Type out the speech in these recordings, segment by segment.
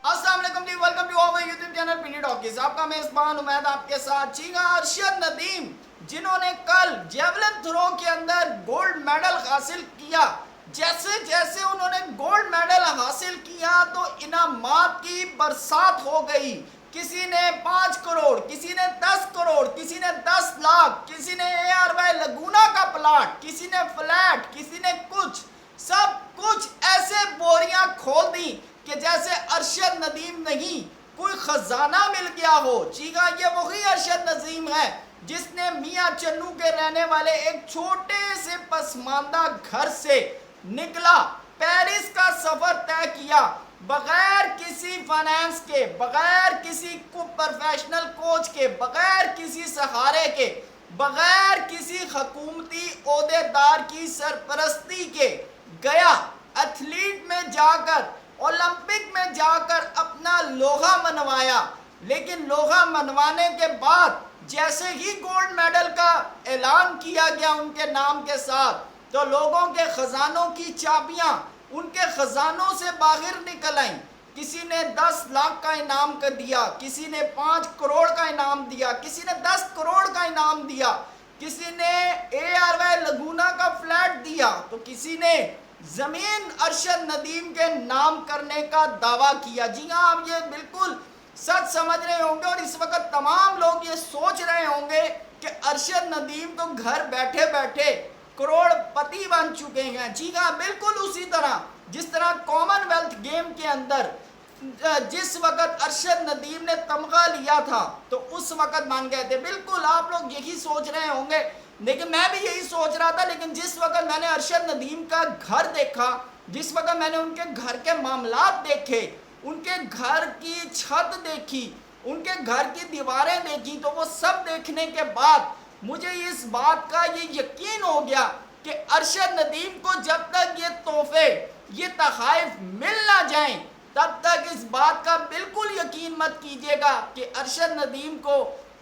السلام علیکم جی، welcome to our YouTube channel Penny Talkies. آپ کا میزبان عمید آپ کے ساتھ. جی ہاں، ارشد ندیم جنہوں نے کل جیولن تھرو کے اندر گولڈ میڈل حاصل کیا، جیسے جیسے انہوں نے گولڈ میڈل حاصل کیا تو انعامات کی برسات ہو گئی. کسی نے 5 کروڑ، کسی نے 10 کروڑ، کسی نے 10 لاکھ، کسی نے ARY لگونا کا پلاٹ، کسی نے فلیٹ، کسی نے کچھ، سب کچھ ایسے بوریاں کھول دی کہ جیسے ارشد ندیم نہیں، کوئی خزانہ مل گیا ہو. جی ہاں، یہ وہی ارشد ندیم ہے جس نے میاں چنو کے رہنے والے ایک چھوٹے سے پسماندہ گھر سے نکلا، پیرس کا سفر طے کیا، بغیر کسی فائنانس کے، بغیر کسی پروفیشنل کوچ کے، بغیر کسی سہارے کے، بغیر کسی حکومتی عہدیدار کی سرپرستی کے گیا. ایتھلیٹ میں جا کر، اولمپک میں جا کر اپنا لوہا منوایا. لیکن لوہا منوانے کے بعد جیسے ہی گولڈ میڈل کا اعلان کیا گیا ان کے نام کے ساتھ، تو لوگوں کے خزانوں کی چابیاں ان کے خزانوں سے باہر نکل آئیں. کسی نے 10 لاکھ کا انعام کر دیا، کسی نے 5 کروڑ کا انعام دیا، کسی نے 10 کروڑ کا انعام دیا، کسی نے ARY لگونا کا فلیٹ دیا، تو کسی نے زمین ارشد ندیم کے نام کرنے کا دعویٰ کیا. جی ہاں، آپ یہ بالکل سچ سمجھ رہے ہوں گے اور اس وقت تمام لوگ یہ سوچ رہے ہوں گے کہ ارشد ندیم تو گھر بیٹھے بیٹھے کروڑ پتی بن چکے ہیں. جی ہاں، بالکل اسی طرح جس طرح کامن ویلتھ گیم کے اندر جس وقت ارشد ندیم نے تمغہ لیا تھا تو اس وقت مان گئے تھے. بالکل آپ لوگ یہی سوچ رہے ہوں گے، لیکن میں بھی یہی سوچ رہا تھا. لیکن جس وقت میں نے ارشد ندیم کا گھر دیکھا، جس وقت میں نے ان کے گھر کے معاملات دیکھے، ان کے گھر کی چھت دیکھی، ان کے گھر کی دیواریں دیکھی، تو وہ سب دیکھنے کے بعد مجھے اس بات کا یہ یقین ہو گیا کہ ارشد ندیم کو جب تک یہ تحفے، یہ تحائف مل نہ جائیں، تب تک اس بات کا بالکل یقین مت کیجیے گا کہ ارشد ندیم کو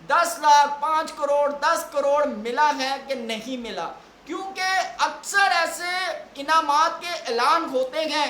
10 لاکھ، 5 کروڑ، 10 کروڑ ملا ہے کہ نہیں ملا. کیونکہ اکثر ایسے انعامات کے اعلان ہوتے ہیں،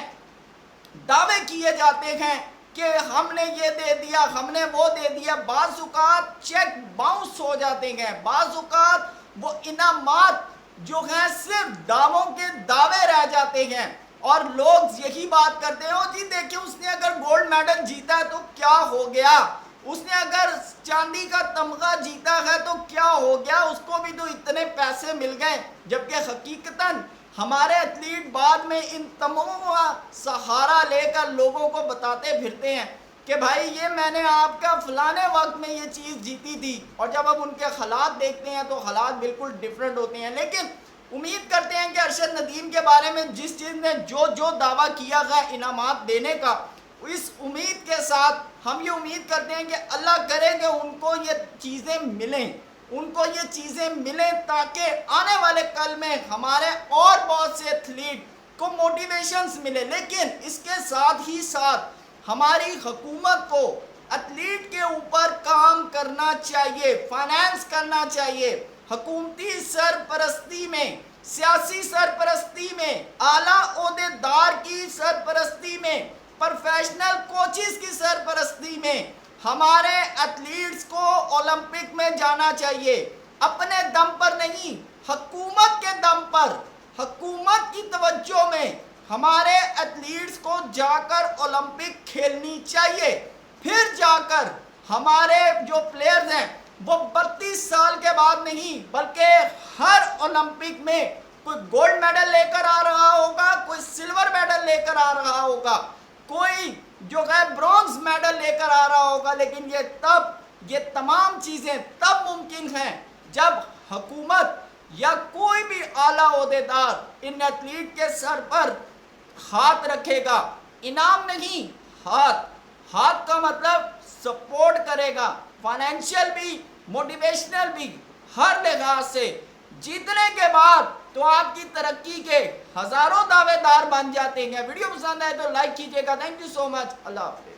دعوے کیے جاتے ہیں کہ ہم نے یہ دے دیا، ہم نے وہ دے دیا. بعض اوقات چیک باؤنس ہو جاتے ہیں، بعض اوقات وہ انعامات جو ہیں صرف دعووں کے دعوے رہ جاتے ہیں اور لوگ یہی بات کرتے ہیں، جی دیکھیں اس نے اگر گولڈ میڈل جیتا ہے تو کیا ہو گیا، اس نے اگر چاندی کا تمغہ جیتا ہے تو کیا ہو گیا، اس کو بھی تو اتنے پیسے مل گئے. جبکہ حقیقتاً ہمارے ایتھلیٹ بعد میں ان تمام سہارا لے کر لوگوں کو بتاتے پھرتے ہیں کہ بھائی یہ میں نے آپ کا فلانے وقت میں یہ چیز جیتی تھی. اور جب اب ان کے حالات دیکھتے ہیں تو حالات بالکل ڈیفرنٹ ہوتے ہیں. لیکن امید کرتے ہیں کہ ارشد ندیم کے بارے میں جس چیز نے جو دعویٰ کیا گیا انعامات دینے کا، اس امید کے ساتھ ہم یہ امید کرتے ہیں کہ اللہ کرے کہ ان کو یہ چیزیں ملیں، ان کو یہ چیزیں ملیں تاکہ آنے والے کل میں ہمارے اور بہت سے ایتھلیٹ کو موٹیویشنز ملے. لیکن اس کے ساتھ ہی ساتھ ہماری حکومت کو ایتھلیٹ کے اوپر کام کرنا چاہیے، فائنانس کرنا چاہیے. حکومتی سرپرستی میں، سیاسی سرپرستی میں، اعلیٰ عہدیدار کی سرپرستی میں، پروفیشنل کوچز کی سرپرستی میں ہمارے ایتھلیٹس کو اولمپک میں جانا چاہیے. اپنے دم پر نہیں، حکومت کے دم پر، حکومت کی توجہ میں ہمارے ایتھلیٹس کو جا کر اولمپک کھیلنی چاہیے. پھر جا کر ہمارے جو پلیئرز ہیں وہ 32 سال کے بعد نہیں بلکہ ہر اولمپک میں کوئی گولڈ میڈل لے کر آ رہا ہوگا، کوئی سلور میڈل لے کر آ رہا ہوگا، کوئی جو ہے برونز میڈل لے کر آ رہا ہوگا. لیکن یہ تمام چیزیں تب ممکن ہیں جب حکومت یا کوئی بھی اعلیٰ عہدیدار ان ایتھلیٹ کے سر پر ہاتھ رکھے گا. انعام نہیں، ہاتھ کا مطلب سپورٹ کرے گا، فائنینشیل بھی، موٹیویشنل بھی، ہر لحاظ سے. جیتنے کے بعد تو آپ کی ترقی کے ہزاروں دعوے دار بن جاتے ہیں. ویڈیو پسند آئے تو لائک کیجیے گا. تھینک یو سو مچ. اللہ حافظ.